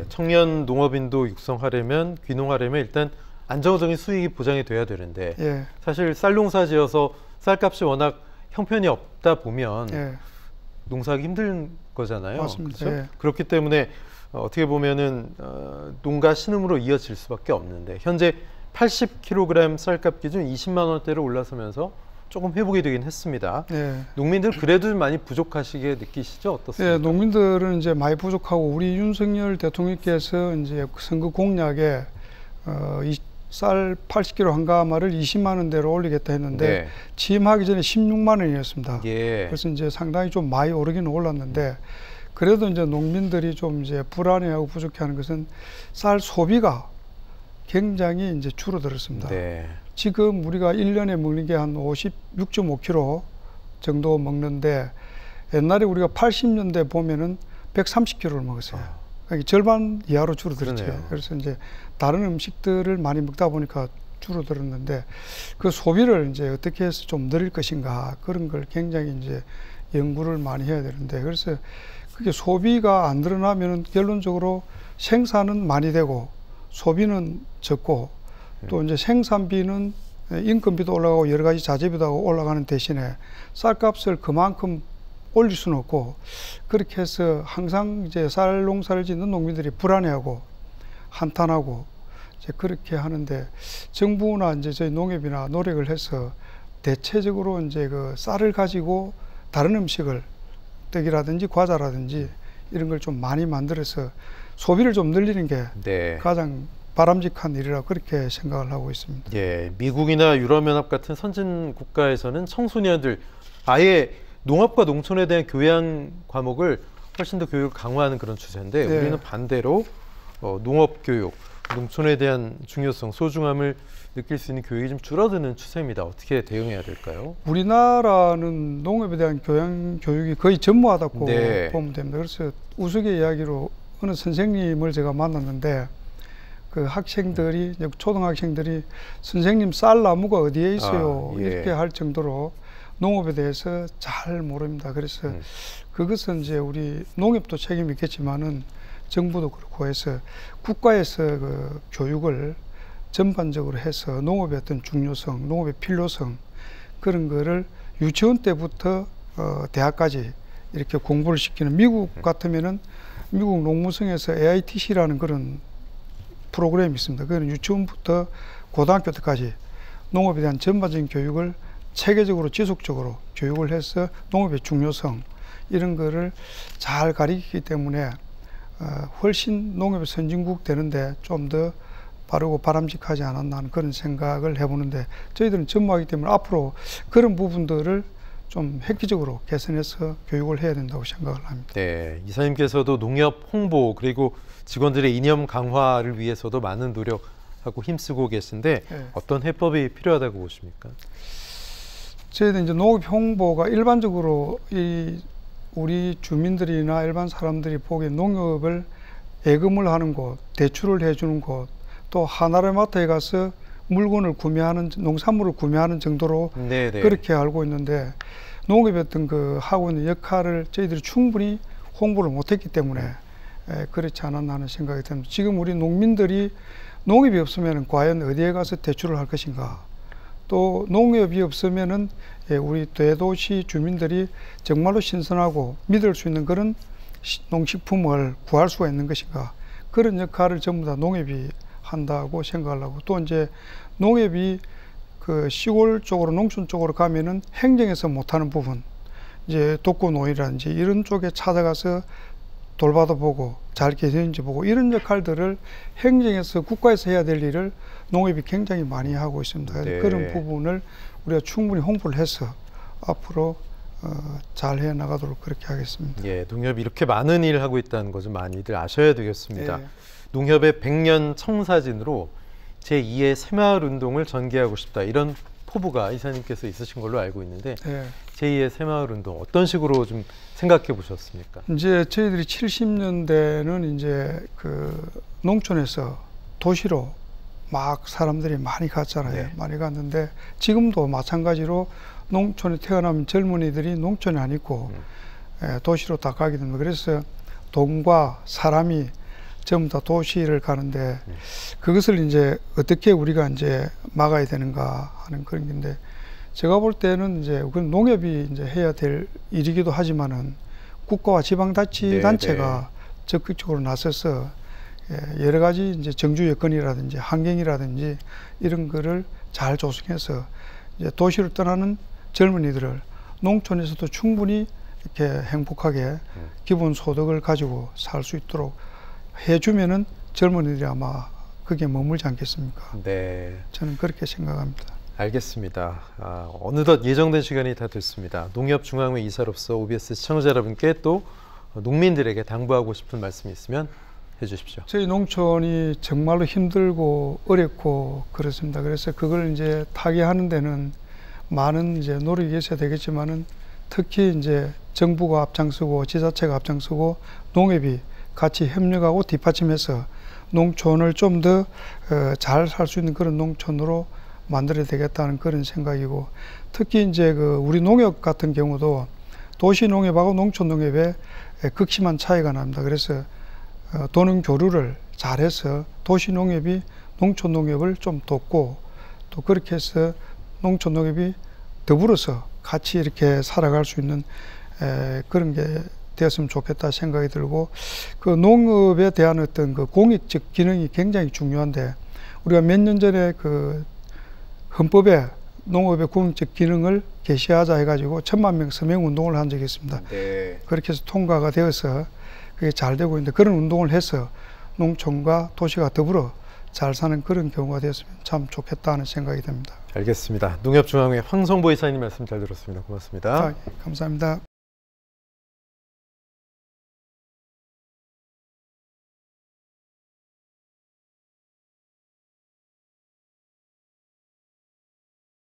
청년 농업인도 육성하려면 귀농하려면 일단 안정적인 수익이 보장이 돼야 되는데 사실 쌀 농사 지어서 쌀값이 워낙 형편이 없다 보면 농사하기 힘든 거잖아요. 맞습니다. 그렇죠? 그렇기 때문에 어떻게 보면은 농가 신음으로 이어질 수밖에 없는데 현재 80kg 쌀값 기준 20만 원대로 올라서면서 조금 회복이 되긴 했습니다. 농민들 그래도 많이 부족하시게 느끼시죠? 어떻습니까? 농민들은 이제 많이 부족하고 우리 윤석열 대통령께서 이제 선거 공약에 쌀 80kg 한 가마를 20만 원대로 올리겠다 했는데 취임하기 전에 16만 원이었습니다. 그래서 이제 상당히 좀 많이 오르기는 올랐는데 그래도 이제 농민들이 좀 이제 불안해하고 부족해하는 것은 쌀 소비가 굉장히 이제 줄어들었습니다. 지금 우리가 1년에 먹는 게 한 56.5kg 정도 먹는데 옛날에 우리가 80년대 보면은 130kg를 먹었어요. 그러니까 절반 이하로 줄어들었죠. 그래서 이제 다른 음식들을 많이 먹다 보니까 줄어들었는데 그 소비를 이제 어떻게 해서 좀 늘릴 것인가 그런 걸 굉장히 이제 연구를 많이 해야 되는데 그래서 그게 소비가 안 늘어나면은 결론적으로 생산은 많이 되고 소비는 적고 또 이제 생산비는 인건비도 올라가고 여러 가지 자재비도 올라가는 대신에 쌀값을 그만큼 올릴 수는 없고 그렇게 해서 항상 이제 쌀 농사를 짓는 농민들이 불안해하고 한탄하고 이제 그렇게 하는데 정부나 이제 저희 농협이나 노력을 해서 대체적으로 이제 그 쌀을 가지고 다른 음식을 떡이라든지 과자라든지 이런 걸 좀 많이 만들어서 소비를 좀 늘리는 게 가장 바람직한 일이라고 그렇게 생각을 하고 있습니다. 미국이나 유럽연합 같은 선진 국가에서는 청소년들 아예 농업과 농촌에 대한 교양 과목을 훨씬 더 교육을 강화하는 그런 추세인데 우리는 반대로 농업 교육, 농촌에 대한 중요성, 소중함을 느낄 수 있는 교육이 좀 줄어드는 추세입니다. 어떻게 대응해야 될까요? 우리나라는 농업에 대한 교육이 거의 전무하다고 보면 됩니다. 그래서 우스갯이야기로 어느 선생님을 제가 만났는데 그 학생들이 초등학생들이 선생님 쌀나무가 어디에 있어요? 이렇게 할 정도로 농업에 대해서 잘 모릅니다. 그래서 그것은 이제 우리 농협도 책임이 있겠지만은 정부도 그렇고 해서 국가에서 그 교육을 전반적으로 해서 농업의 어떤 중요성, 농업의 필요성 그런 거를 유치원 때부터 대학까지 이렇게 공부를 시키는 미국 같으면은 미국 농무성에서 AITC라는 그런 프로그램이 있습니다. 그거는 유치원부터 고등학교 때까지 농업에 대한 전반적인 교육을 체계적으로 지속적으로 교육을 해서 농업의 중요성 이런 거를 잘 가리키기 때문에 훨씬 농업의 선진국 되는데 좀 더 빠르고 바람직하지 않았나 하는 그런 생각을 해보는데 저희들은 전무하기 때문에 앞으로 그런 부분들을 좀 획기적으로 개선해서 교육을 해야 된다고 생각을 합니다. 이사님께서도 농협 홍보 그리고 직원들의 이념 강화를 위해서도 많은 노력하고 힘쓰고 계신데 어떤 해법이 필요하다고 보십니까? 저희는 이제 농업 홍보가 일반적으로 우리 주민들이나 일반 사람들이 보기에 농업을 예금을 하는 곳, 대출을 해주는 곳, 또 하나로마트에 가서 물건을 구매하는 농산물을 구매하는 정도로 그렇게 알고 있는데 농업의 어떤 그 하고 있는 역할을 저희들이 충분히 홍보를 못했기 때문에 그렇지 않았나 하는 생각이 듭니다. 지금 우리 농민들이 농업이 없으면 과연 어디에 가서 대출을 할 것인가? 또 농업이 없으면은 우리 대도시 주민들이 정말로 신선하고 믿을 수 있는 그런 농식품을 구할 수가 있는 것인가? 그런 역할을 전부 다 농업이 한다고 생각을 하고 또 이제 농업이 그 시골 쪽으로 농촌 쪽으로 가면은 행정에서 못하는 부분 이제 독거노인이라든지 이런 쪽에 찾아가서 돌봐도 보고 잘 개선인지 보고 이런 역할들을 행정에서 국가에서 해야 될 일을 농업이 굉장히 많이 하고 있습니다. 그런 부분을 우리가 충분히 홍보를 해서 앞으로 잘 해나가도록 그렇게 하겠습니다. 농협이 이렇게 많은 일을 하고 있다는 것을 많이들 아셔야 되겠습니다. 농협의 100년 청사진으로 제2의 새마을 운동을 전개하고 싶다 이런 포부가 이사님께서 있으신 걸로 알고 있는데 제2의 새마을 운동 어떤 식으로 좀 생각해 보셨습니까? 이제 저희들이 70년대는 이제 그 농촌에서 도시로 막 사람들이 많이 갔잖아요. 많이 갔는데 지금도 마찬가지로 농촌에 태어나면 젊은이들이 농촌에 안 있고 도시로 다 가게 됩니다. 그래서 돈과 사람이 전부 다 도시를 가는데 그것을 이제 어떻게 우리가 이제 막아야 되는가 하는 그런 건데 제가 볼 때는 이제 그건 농협이 이제 해야 될 일이기도 하지만은 국가와 지방자치단체가 적극적으로 나서서 여러 가지 이제 정주 여건이라든지 환경이라든지 이런 거를 잘 조성해서 이제 도시를 떠나는 젊은이들을 농촌에서도 충분히 이렇게 행복하게 기본 소득을 가지고 살 수 있도록 해주면은 젊은이들이 아마 그게 머물지 않겠습니까? 네. 저는 그렇게 생각합니다. 알겠습니다. 어느덧 예정된 시간이 다 됐습니다. 농협중앙회 이사로서 OBS 시청자 여러분께 또 농민들에게 당부하고 싶은 말씀이 있으면 해주십시오. 저희 농촌이 정말로 힘들고 어렵고 그렇습니다. 그래서 그걸 이제 타개하는 데는 많은 이제 노력이 있어야 되겠지만은 특히 이제 정부가 앞장서고 지자체가 앞장서고 농협이 같이 협력하고 뒷받침해서 농촌을 좀 더 잘 살 수 있는 그런 농촌으로 만들어야 되겠다는 그런 생각이고 특히 이제 그 우리 농협 같은 경우도 도시 농협하고 농촌 농협에 극심한 차이가 납니다. 그래서 도농 교류를 잘해서 도시 농협이 농촌 농협을 좀 돕고 또 그렇게 해서 농촌 농협이 더불어서 같이 이렇게 살아갈 수 있는 그런 게 되었으면 좋겠다 생각이 들고 그 농업에 대한 어떤 그 공익적 기능이 굉장히 중요한데 우리가 몇 년 전에 그 헌법에 농업의 공익적 기능을 게시하자 해가지고 10,000명 서명 운동을 한 적이 있습니다. 네. 그렇게 해서 통과가 되어서 그게 잘 되고 있는데 그런 운동을 해서 농촌과 도시가 더불어 잘 사는 그런 경우가 되었으면 참 좋겠다는 생각이 듭니다. 알겠습니다. 농협중앙회 황성보 이사님 말씀 잘 들었습니다. 고맙습니다. 감사합니다.